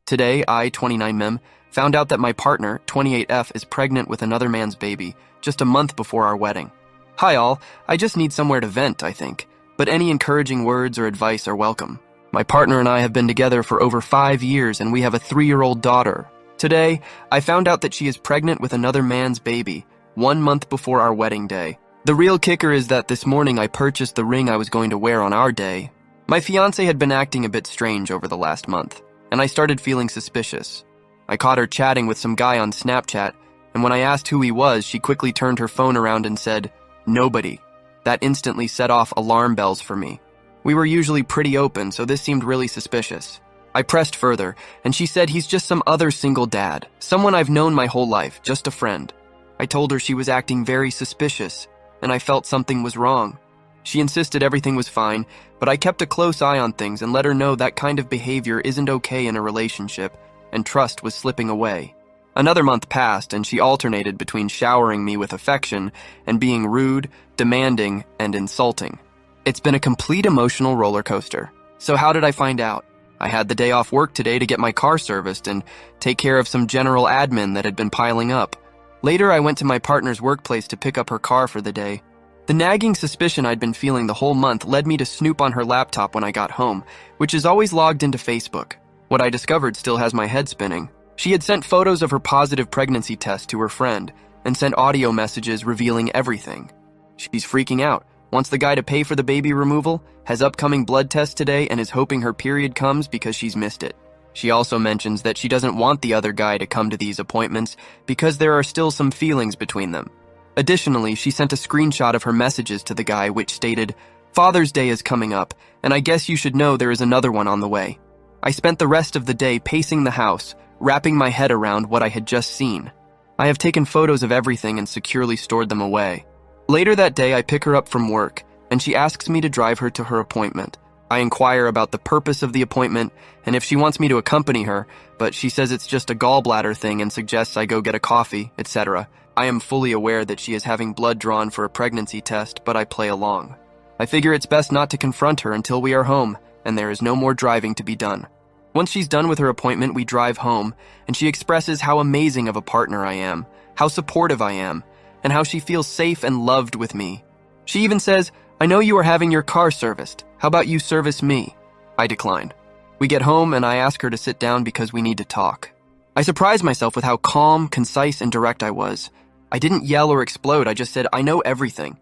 Today, I, 29mem, found out that my partner, 28f, is pregnant with another man's baby, just a month before our wedding. Hi all, I just need somewhere to vent, I think, but any encouraging words or advice are welcome. My partner and I have been together for over 5 years and we have a 3-year-old daughter. Today, I found out that she is pregnant with another man's baby, 1 month before our wedding day. The real kicker is that this morning I purchased the ring I was going to wear on our day. My fiancée had been acting a bit strange over the last month, and I started feeling suspicious. I caught her chatting with some guy on Snapchat, and when I asked who he was, she quickly turned her phone around and said, "Nobody." That instantly set off alarm bells for me. We were usually pretty open, so this seemed really suspicious. I pressed further, and she said he's just some other single dad, someone I've known my whole life, just a friend. I told her she was acting very suspicious, and I felt something was wrong. She insisted everything was fine, but I kept a close eye on things and let her know that kind of behavior isn't okay in a relationship, and trust was slipping away. Another month passed, and she alternated between showering me with affection and being rude, demanding, and insulting. It's been a complete emotional roller coaster. So how did I find out? I had the day off work today to get my car serviced and take care of some general admin that had been piling up. Later, I went to my partner's workplace to pick up her car for the day. The nagging suspicion I'd been feeling the whole month led me to snoop on her laptop when I got home, which is always logged into Facebook. What I discovered still has my head spinning. She had sent photos of her positive pregnancy test to her friend and sent audio messages revealing everything. She's freaking out, wants the guy to pay for the baby removal, has upcoming blood tests today, and is hoping her period comes because she's missed it. She also mentions that she doesn't want the other guy to come to these appointments because there are still some feelings between them. Additionally, she sent a screenshot of her messages to the guy which stated, "Father's Day is coming up, and I guess you should know there is another one on the way." I spent the rest of the day pacing the house, wrapping my head around what I had just seen. I have taken photos of everything and securely stored them away. Later that day, I pick her up from work, and she asks me to drive her to her appointment. I inquire about the purpose of the appointment and if she wants me to accompany her, but she says it's just a gallbladder thing and suggests I go get a coffee, etc. I am fully aware that she is having blood drawn for a pregnancy test, but I play along. I figure it's best not to confront her until we are home, and there is no more driving to be done. Once she's done with her appointment, we drive home, and she expresses how amazing of a partner I am, how supportive I am, and how she feels safe and loved with me. She even says, "I know you are having your car serviced. How about you service me?" I decline. We get home, and I ask her to sit down because we need to talk. I surprise myself with how calm, concise, and direct I was. I didn't yell or explode, I just said, "I know everything.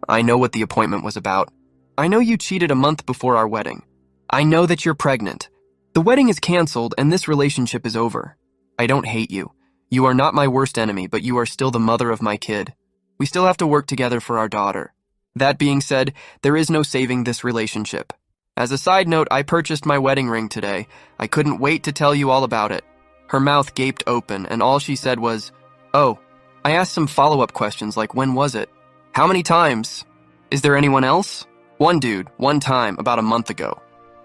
I know what the appointment was about. I know you cheated a month before our wedding. I know that you're pregnant. The wedding is canceled, and this relationship is over. I don't hate you. You are not my worst enemy, but you are still the mother of my kid. We still have to work together for our daughter. That being said, there is no saving this relationship. As a side note, I purchased my wedding ring today. I couldn't wait to tell you all about it." Her mouth gaped open, and all she said was, "Oh." I asked some follow-up questions like, "When was it? How many times? Is there anyone else?" "One dude, one time, about a month ago."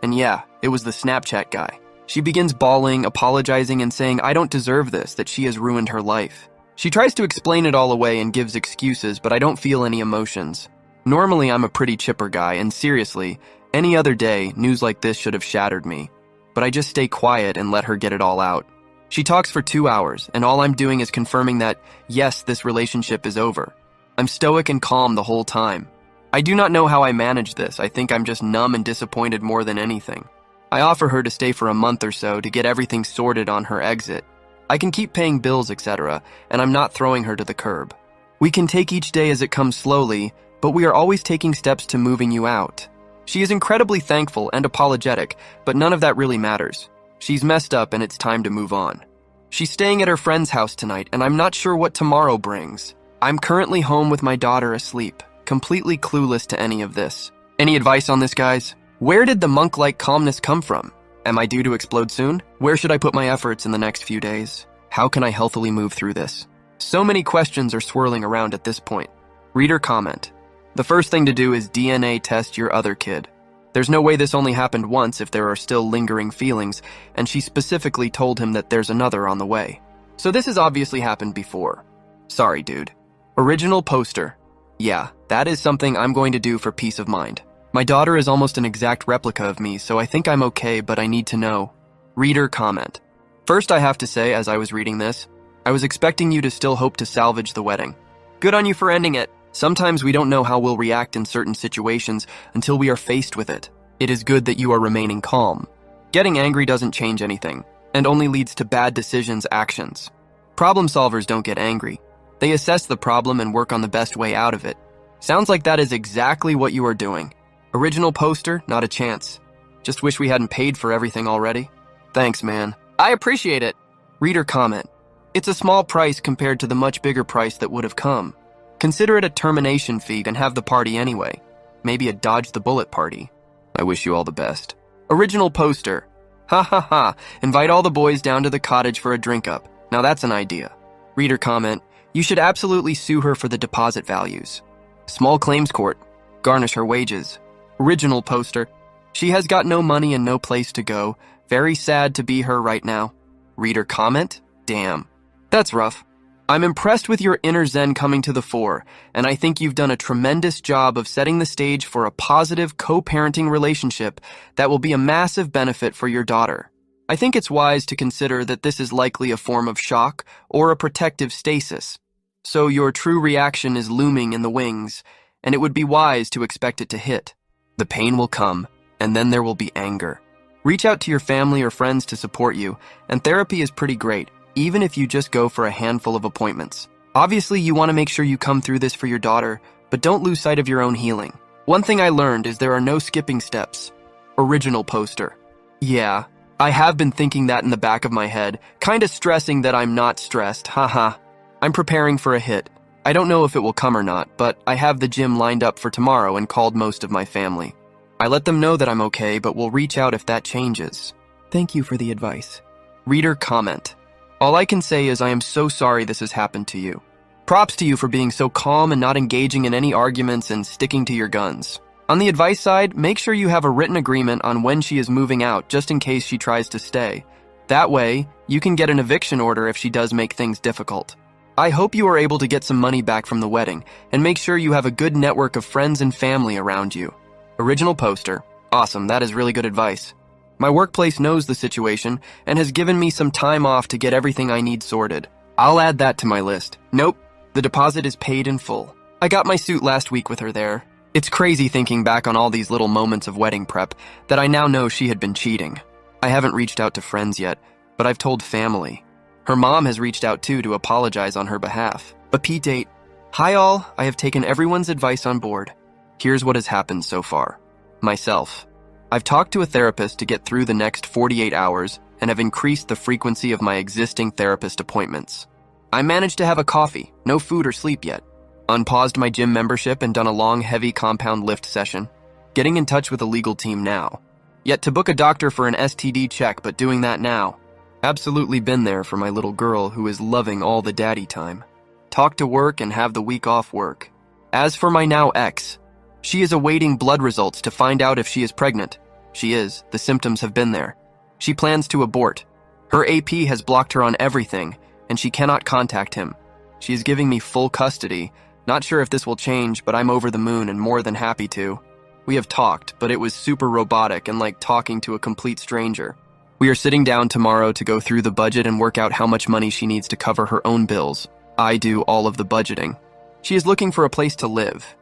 And yeah, it was the Snapchat guy. She begins bawling, apologizing, and saying I don't deserve this, that she has ruined her life. She tries to explain it all away and gives excuses, but I don't feel any emotions. Normally, I'm a pretty chipper guy, and seriously, any other day, news like this should have shattered me. But I just stay quiet and let her get it all out. She talks for 2 hours, and all I'm doing is confirming that, yes, this relationship is over. I'm stoic and calm the whole time. I do not know how I manage this. I think I'm just numb and disappointed more than anything. I offer her to stay for a month or so to get everything sorted on her exit. I can keep paying bills, etc., and I'm not throwing her to the curb. We can take each day as it comes slowly, but we are always taking steps to moving you out. She is incredibly thankful and apologetic, but none of that really matters. She's messed up and it's time to move on. She's staying at her friend's house tonight, and I'm not sure what tomorrow brings. I'm currently home with my daughter asleep, completely clueless to any of this. Any advice on this, guys? Where did the monk-like calmness come from? Am I due to explode soon? Where should I put my efforts in the next few days? How can I healthily move through this? So many questions are swirling around at this point. Reader comment. The first thing to do is DNA test your other kid. There's no way this only happened once if there are still lingering feelings, and she specifically told him that there's another on the way. So this has obviously happened before. Sorry, dude. Original poster. Yeah, that is something I'm going to do for peace of mind. My daughter is almost an exact replica of me, so I think I'm okay, but I need to know. Reader comment. First, I have to say, as I was reading this, I was expecting you to still hope to salvage the wedding. Good on you for ending it. Sometimes we don't know how we'll react in certain situations until we are faced with it. It is good that you are remaining calm. Getting angry doesn't change anything, and only leads to bad decisions, actions. Problem solvers don't get angry. They assess the problem and work on the best way out of it. Sounds like that is exactly what you are doing. Original poster, not a chance. Just wish we hadn't paid for everything already. Thanks, man. I appreciate it. Reader comment. It's a small price compared to the much bigger price that would have come. Consider it a termination fee and have the party anyway. Maybe a dodge the bullet party. I wish you all the best. Original poster. Ha ha ha. Invite all the boys down to the cottage for a drink up. Now that's an idea. Reader comment. You should absolutely sue her for the deposit values. Small claims court. Garnish her wages. Original poster. She has got no money and no place to go. Very sad to be her right now. Reader comment. Damn. That's rough. I'm impressed with your inner zen coming to the fore, and I think you've done a tremendous job of setting the stage for a positive co-parenting relationship that will be a massive benefit for your daughter. I think it's wise to consider that this is likely a form of shock or a protective stasis. So your true reaction is looming in the wings, and it would be wise to expect it to hit. The pain will come, and then there will be anger. Reach out to your family or friends to support you, and therapy is pretty great, even if you just go for a handful of appointments. Obviously, you want to make sure you come through this for your daughter, but don't lose sight of your own healing. One thing I learned is there are no skipping steps. Original poster. Yeah, I have been thinking that in the back of my head, kinda stressing that I'm not stressed, haha. I'm preparing for a hit. I don't know if it will come or not, but I have the gym lined up for tomorrow and called most of my family. I let them know that I'm okay, but will reach out if that changes. Thank you for the advice. Reader comment. All I can say is I am so sorry this has happened to you. Props to you for being so calm and not engaging in any arguments and sticking to your guns. On the advice side, make sure you have a written agreement on when she is moving out just in case she tries to stay. That way, you can get an eviction order if she does make things difficult. I hope you are able to get some money back from the wedding and make sure you have a good network of friends and family around you. Original poster. Awesome, that is really good advice. My workplace knows the situation and has given me some time off to get everything I need sorted. I'll add that to my list. Nope, the deposit is paid in full. I got my suit last week with her there. It's crazy thinking back on all these little moments of wedding prep that I now know she had been cheating. I haven't reached out to friends yet, but I've told family. Her mom has reached out too to apologize on her behalf. But P-date. Hi all, I have taken everyone's advice on board. Here's what has happened so far. Myself. I've talked to a therapist to get through the next 48 hours and have increased the frequency of my existing therapist appointments. I managed to have a coffee, no food or sleep yet. Unpaused my gym membership and done a long, heavy compound lift session. Getting in touch with a legal team now. Yet to book a doctor for an STD check, but doing that now. Absolutely been there for my little girl who is loving all the daddy time. Talk to work and have the week off work. As for my now ex, she is awaiting blood results to find out if she is pregnant. She is. The symptoms have been there. She plans to abort. Her AP has blocked her on everything, and she cannot contact him. She is giving me full custody. Not sure if this will change, but I'm over the moon and more than happy to. We have talked, but it was super robotic and like talking to a complete stranger. We are sitting down tomorrow to go through the budget and work out how much money she needs to cover her own bills. I do all of the budgeting. She is looking for a place to live.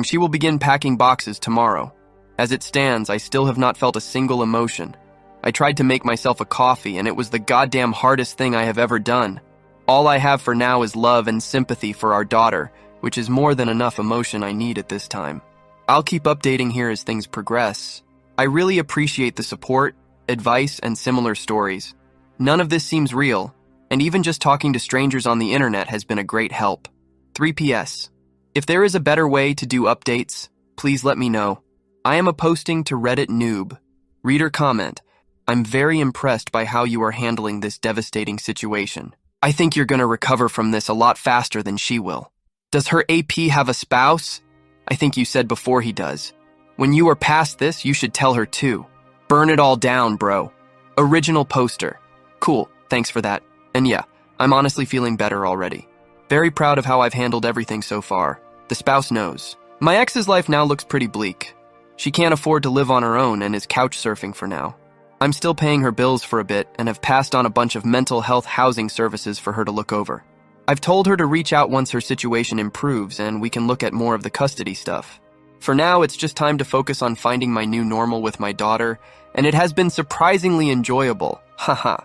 She will begin packing boxes tomorrow. As it stands, I still have not felt a single emotion. I tried to make myself a coffee, and it was the goddamn hardest thing I have ever done. All I have for now is love and sympathy for our daughter, which is more than enough emotion I need at this time. I'll keep updating here as things progress. I really appreciate the support, advice, and similar stories. None of this seems real, and even just talking to strangers on the internet has been a great help. 3PS. If there is a better way to do updates, please let me know. I am a posting to Reddit noob. Reader comment. I'm very impressed by how you are handling this devastating situation. I think you're gonna recover from this a lot faster than she will. Does her AP have a spouse? I think you said before he does. When you are past this, you should tell her too. Burn it all down, bro. Original poster. Cool, thanks for that. And yeah, I'm honestly feeling better already. Very proud of how I've handled everything so far. The spouse knows. My ex's life now looks pretty bleak. She can't afford to live on her own and is couch surfing for now. I'm still paying her bills for a bit and have passed on a bunch of mental health housing services for her to look over. I've told her to reach out once her situation improves and we can look at more of the custody stuff. For now, it's just time to focus on finding my new normal with my daughter, and it has been surprisingly enjoyable. Haha.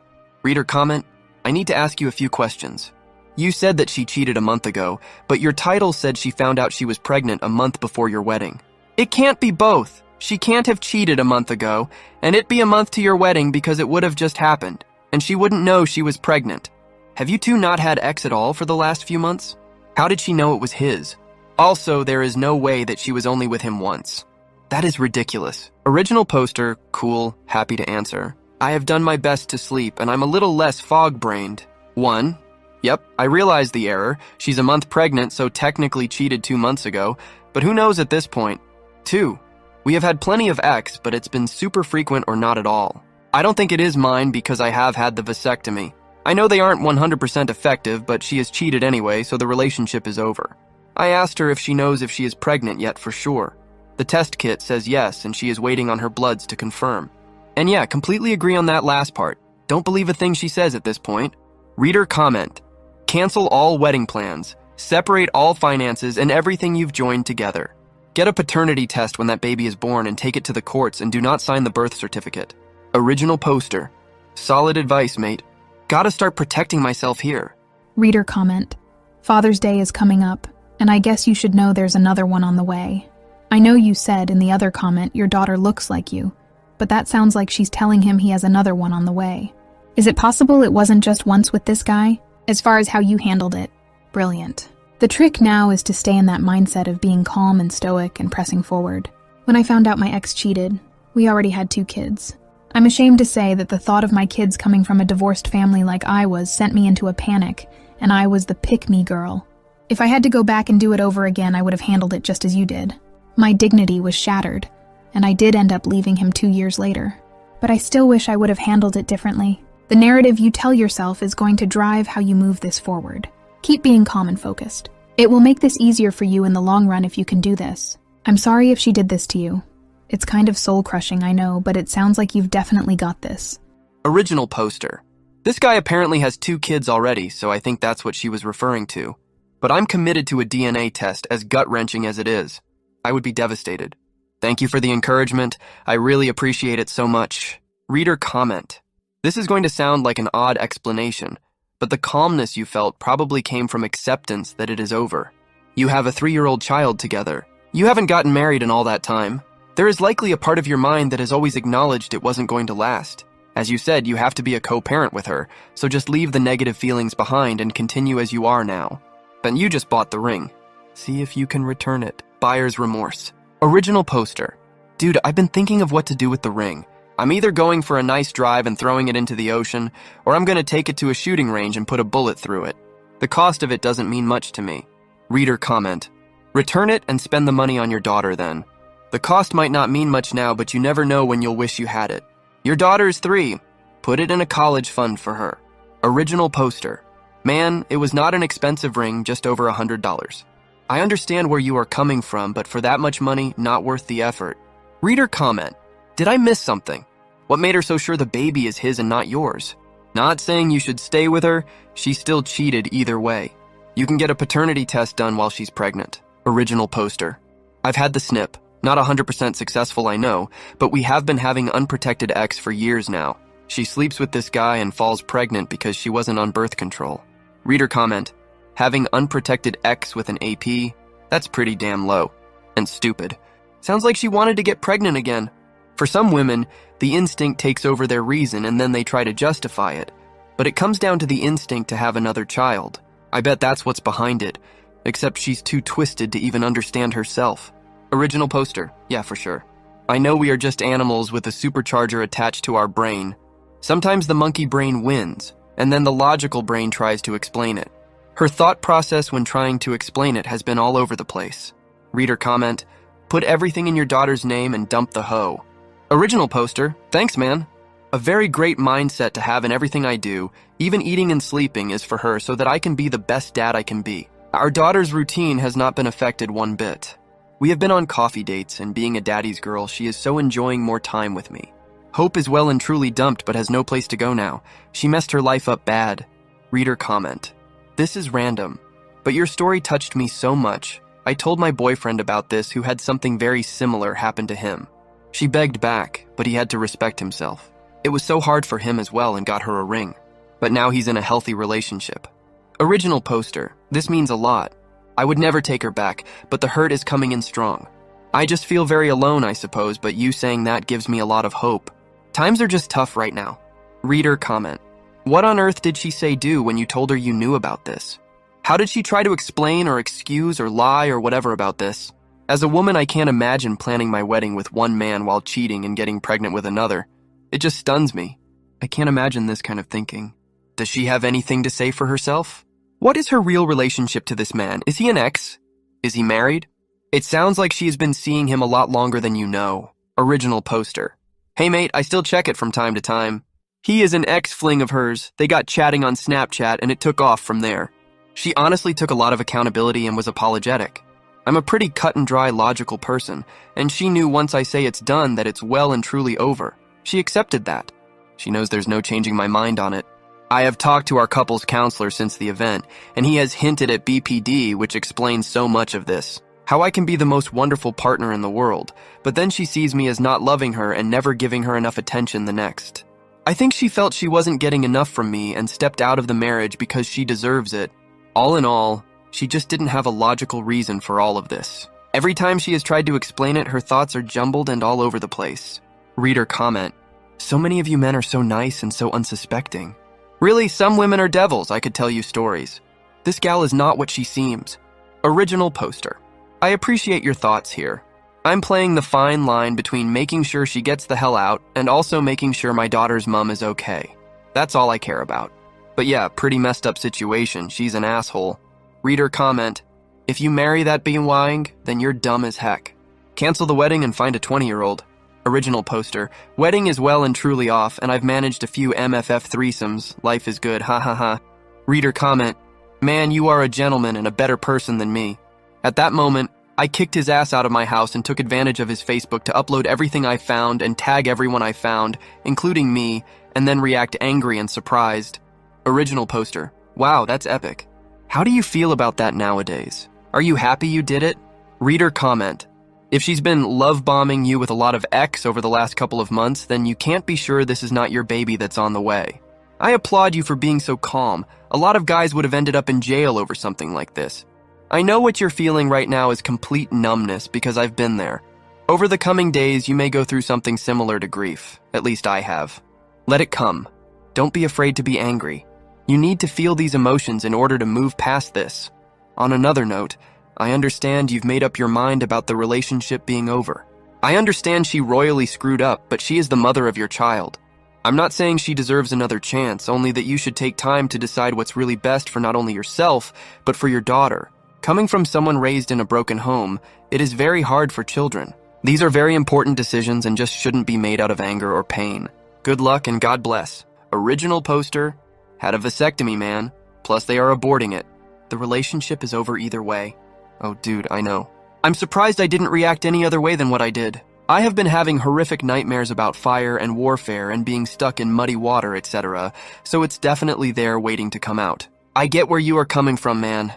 Reader comment, I need to ask you a few questions. You said that she cheated a month ago, but your title said she found out she was pregnant a month before your wedding. It can't be both. She can't have cheated a month ago, and it be a month to your wedding because it would have just happened, and she wouldn't know she was pregnant. Have you two not had X at all for the last few months? How did she know it was his? Also, there is no way that she was only with him once. That is ridiculous. Original poster, cool, happy to answer. I have done my best to sleep, and I'm a little less fog-brained. 1. Yep, I realized the error. She's a month pregnant, so technically cheated 2 months ago, but who knows at this point? 2. We have had plenty of X, but it's been super frequent or not at all. I don't think it is mine because I have had the vasectomy. I know they aren't 100% effective, but she has cheated anyway, so the relationship is over. I asked her if she knows if she is pregnant yet for sure. The test kit says yes, and she is waiting on her bloods to confirm. And yeah, completely agree on that last part. Don't believe a thing she says at this point. Reader comment. Cancel all wedding plans. Separate all finances and everything you've joined together. Get a paternity test when that baby is born and take it to the courts and do not sign the birth certificate. Original poster. Solid advice, mate. Gotta start protecting myself here. Reader comment. Father's Day is coming up, and I guess you should know there's another one on the way. I know you said in the other comment your daughter looks like you, but that sounds like she's telling him he has another one on the way. Is it possible it wasn't just once with this guy? As far as how you handled it, brilliant. The trick now is to stay in that mindset of being calm and stoic and pressing forward. When I found out my ex cheated, we already had 2 kids. I'm ashamed to say that the thought of my kids coming from a divorced family like I was sent me into a panic, and I was the pick-me girl. If I had to go back and do it over again, I would have handled it just as you did. My dignity was shattered, and I did end up leaving him 2 years later. But I still wish I would have handled it differently. The narrative you tell yourself is going to drive how you move this forward. Keep being calm and focused. It will make this easier for you in the long run if you can do this. I'm sorry if she did this to you. It's kind of soul-crushing, I know, but it sounds like you've definitely got this. Original poster. This guy apparently has 2 kids already, so I think that's what she was referring to. But I'm committed to a DNA test, as gut-wrenching as it is. I would be devastated. Thank you for the encouragement. I really appreciate it so much. Reader comment. This is going to sound like an odd explanation, but the calmness you felt probably came from acceptance that it is over. You have a 3-year-old child together. You haven't gotten married in all that time. There is likely a part of your mind that has always acknowledged it wasn't going to last. As you said, you have to be a co-parent with her, so just leave the negative feelings behind and continue as you are now. Then you just bought the ring. See if you can return it. Buyer's remorse. Original poster. Dude, I've been thinking of what to do with the ring. I'm either going for a nice drive and throwing it into the ocean, or I'm going to take it to a shooting range and put a bullet through it. The cost of it doesn't mean much to me. Reader comment. Return it and spend the money on your daughter then. The cost might not mean much now, but you never know when you'll wish you had it. Your daughter is 3. Put it in a college fund for her. Original poster. Man, it was not an expensive ring, just over $100. I understand where you are coming from, but for that much money, not worth the effort. Reader comment. Did I miss something? What made her so sure the baby is his and not yours? Not saying you should stay with her, she still cheated either way. You can get a paternity test done while she's pregnant. Original poster. I've had the snip. Not 100% successful, I know, but we have been having unprotected X for years now. She sleeps with this guy and falls pregnant because she wasn't on birth control. Reader comment. Having unprotected X with an AP? That's pretty damn low. And stupid. Sounds like she wanted to get pregnant again. For some women, the instinct takes over their reason and then they try to justify it. But it comes down to the instinct to have another child. I bet that's what's behind it, except she's too twisted to even understand herself. Original poster, yeah, for sure. I know we are just animals with a supercharger attached to our brain. Sometimes the monkey brain wins, and then the logical brain tries to explain it. Her thought process when trying to explain it has been all over the place. Reader comment, put everything in your daughter's name and dump the hoe. Original poster, thanks man. A very great mindset to have in everything I do, even eating and sleeping, is for her so that I can be the best dad I can be. Our daughter's routine has not been affected one bit. We have been on coffee dates, and being a daddy's girl, she is so enjoying more time with me. Hope is well and truly dumped but has no place to go now. She messed her life up bad. Reader comment. This is random, but your story touched me so much. I told my boyfriend about this who had something very similar happen to him. She begged back, but he had to respect himself. It was so hard for him as well and got her a ring. But now he's in a healthy relationship. Original poster. This means a lot. I would never take her back, but the hurt is coming in strong. I just feel very alone, I suppose, but you saying that gives me a lot of hope. Times are just tough right now. Reader comment. What on earth did she say do when you told her you knew about this? How did she try to explain or excuse or lie or whatever about this? As a woman, I can't imagine planning my wedding with one man while cheating and getting pregnant with another. It just stuns me. I can't imagine this kind of thinking. Does she have anything to say for herself? What is her real relationship to this man? Is he an ex? Is he married? It sounds like she has been seeing him a lot longer than you know. Original poster. Hey mate, I still check it from time to time. He is an ex-fling of hers. They got chatting on Snapchat and it took off from there. She honestly took a lot of accountability and was apologetic. I'm a pretty cut and dry logical person, and she knew once I say it's done that it's well and truly over. She accepted that. She knows there's no changing my mind on it. I have talked to our couples counselor since the event, and he has hinted at BPD, which explains so much of this. How I can be the most wonderful partner in the world, but then she sees me as not loving her and never giving her enough attention the next. I think she felt she wasn't getting enough from me and stepped out of the marriage because she deserves it. All in all, she just didn't have a logical reason for all of this. Every time she has tried to explain it, her thoughts are jumbled and all over the place. Reader comment. So many of you men are so nice and so unsuspecting. Really, some women are devils, I could tell you stories. This gal is not what she seems. Original poster. I appreciate your thoughts here. I'm playing the fine line between making sure she gets the hell out and also making sure my daughter's mom is okay. That's all I care about. But yeah, pretty messed up situation. She's an asshole. Reader comment. If you marry that being, then you're dumb as heck. Cancel the wedding and find a 20-year-old. Original poster. Wedding is well and truly off, and I've managed a few MFF threesomes. Life is good, ha ha ha. Reader comment. Man, you are a gentleman and a better person than me. At that moment, I kicked his ass out of my house and took advantage of his Facebook to upload everything I found and tag everyone I found, including me, and then react angry and surprised. Original poster. Wow, that's epic. How do you feel about that nowadays? Are you happy you did it? Reader comment. If she's been love-bombing you with a lot of X over the last couple of months, then you can't be sure this is not your baby that's on the way. I applaud you for being so calm. A lot of guys would have ended up in jail over something like this. I know what you're feeling right now is complete numbness because I've been there. Over the coming days, you may go through something similar to grief. At least I have. Let it come. Don't be afraid to be angry. You need to feel these emotions in order to move past this. On another note, I understand you've made up your mind about the relationship being over. I understand she royally screwed up, but she is the mother of your child. I'm not saying she deserves another chance, only that you should take time to decide what's really best for not only yourself, but for your daughter. Coming from someone raised in a broken home, it is very hard for children. These are very important decisions and just shouldn't be made out of anger or pain. Good luck and God bless. Original poster. Had a vasectomy, man. Plus they are aborting it. The relationship is over either way. Oh, dude, I know. I'm surprised I didn't react any other way than what I did. I have been having horrific nightmares about fire and warfare and being stuck in muddy water, etc., so it's definitely there waiting to come out. I get where you are coming from, man.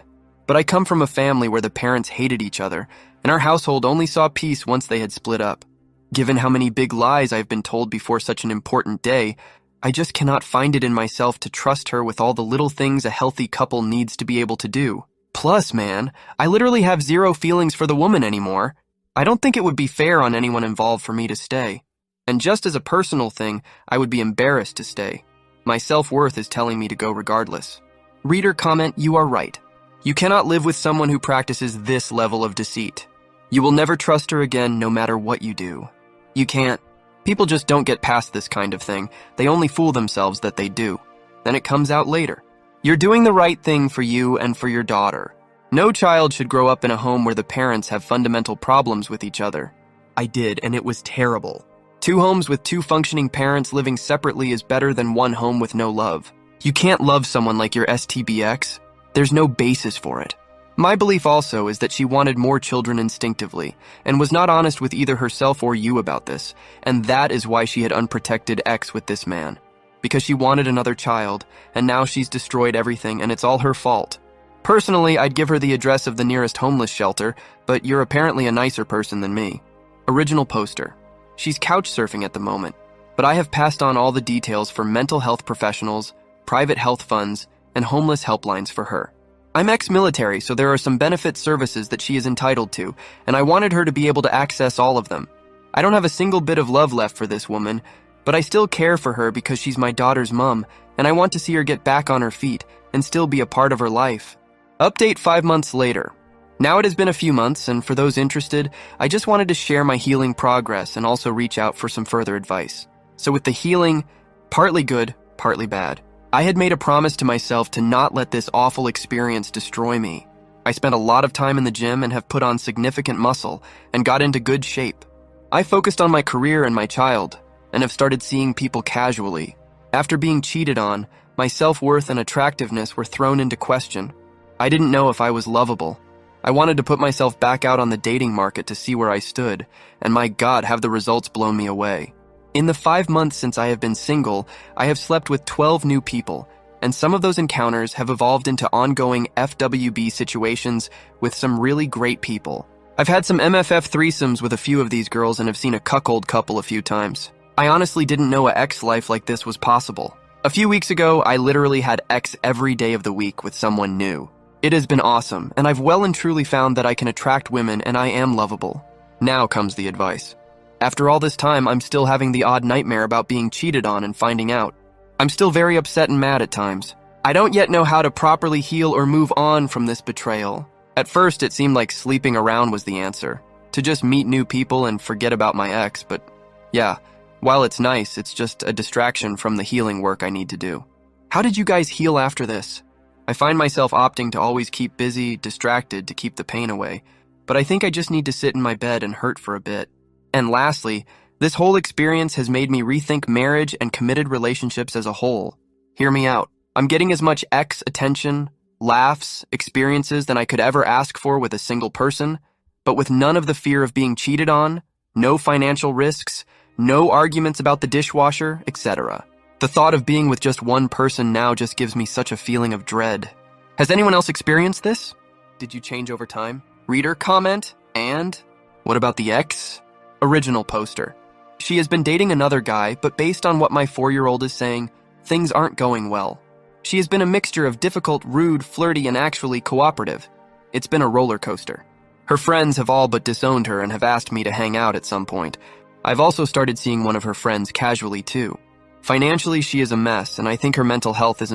But I come from a family where the parents hated each other, and our household only saw peace once they had split up. Given how many big lies I've been told before such an important day, I just cannot find it in myself to trust her with all the little things a healthy couple needs to be able to do. Plus, man, I literally have zero feelings for the woman anymore. I don't think it would be fair on anyone involved for me to stay. And just as a personal thing, I would be embarrassed to stay. My self-worth is telling me to go regardless. Reader comment, you are right. You cannot live with someone who practices this level of deceit. You will never trust her again no matter what you do. You can't. People just don't get past this kind of thing. They only fool themselves that they do. Then it comes out later. You're doing the right thing for you and for your daughter. No child should grow up in a home where the parents have fundamental problems with each other. I did, and it was terrible. 2 homes with 2 functioning parents living separately is better than 1 home with no love. You can't love someone like your STBX. There's no basis for it. My belief also is that she wanted more children instinctively, and was not honest with either herself or you about this, and that is why she had unprotected X with this man. Because she wanted another child, and now she's destroyed everything, and it's all her fault. Personally, I'd give her the address of the nearest homeless shelter, but you're apparently a nicer person than me. Original poster. She's couch surfing at the moment, but I have passed on all the details for mental health professionals, private health funds, and homeless helplines for her. I'm ex-military, so there are some benefit services that she is entitled to, and I wanted her to be able to access all of them. I don't have a single bit of love left for this woman, but I still care for her because she's my daughter's mom, and I want to see her get back on her feet and still be a part of her life. Update 5 months later. Now it has been a few months, and for those interested, I just wanted to share my healing progress and also reach out for some further advice. So with the healing, partly good, partly bad. I had made a promise to myself to not let this awful experience destroy me. I spent a lot of time in the gym and have put on significant muscle and got into good shape. I focused on my career and my child, and have started seeing people casually. After being cheated on, my self-worth and attractiveness were thrown into question. I didn't know if I was lovable. I wanted to put myself back out on the dating market to see where I stood, and my God, have the results blown me away. In the 5 months since I have been single, I have slept with 12 new people, and some of those encounters have evolved into ongoing FWB situations with some really great people. I've had some MFF threesomes with a few of these girls and have seen a cuckold couple a few times. I honestly didn't know a X life like this was possible. A few weeks ago, I literally had X every day of the week with someone new. It has been awesome, and I've well and truly found that I can attract women and I am lovable. Now comes the advice. After all this time, I'm still having the odd nightmare about being cheated on and finding out. I'm still very upset and mad at times. I don't yet know how to properly heal or move on from this betrayal. At first, it seemed like sleeping around was the answer. To just meet new people and forget about my ex, but yeah, while it's nice, it's just a distraction from the healing work I need to do. How did you guys heal after this? I find myself opting to always keep busy, distracted to keep the pain away, but I think I just need to sit in my bed and hurt for a bit. And lastly, this whole experience has made me rethink marriage and committed relationships as a whole. Hear me out. I'm getting as much X attention, laughs, experiences than I could ever ask for with a single person, but with none of the fear of being cheated on, no financial risks, no arguments about the dishwasher, etc. The thought of being with just one person now just gives me such a feeling of dread. Has anyone else experienced this? Did you change over time? Reader comment? And? What about the ex? Original poster. She has been dating another guy, but based on what my 4-year-old is saying, things aren't going well. She has been a mixture of difficult, rude, flirty, and actually cooperative. It's been a roller coaster. Her friends have all but disowned her and have asked me to hang out at some point. I've also started seeing one of her friends casually too. Financially, she is a mess, and I think her mental health is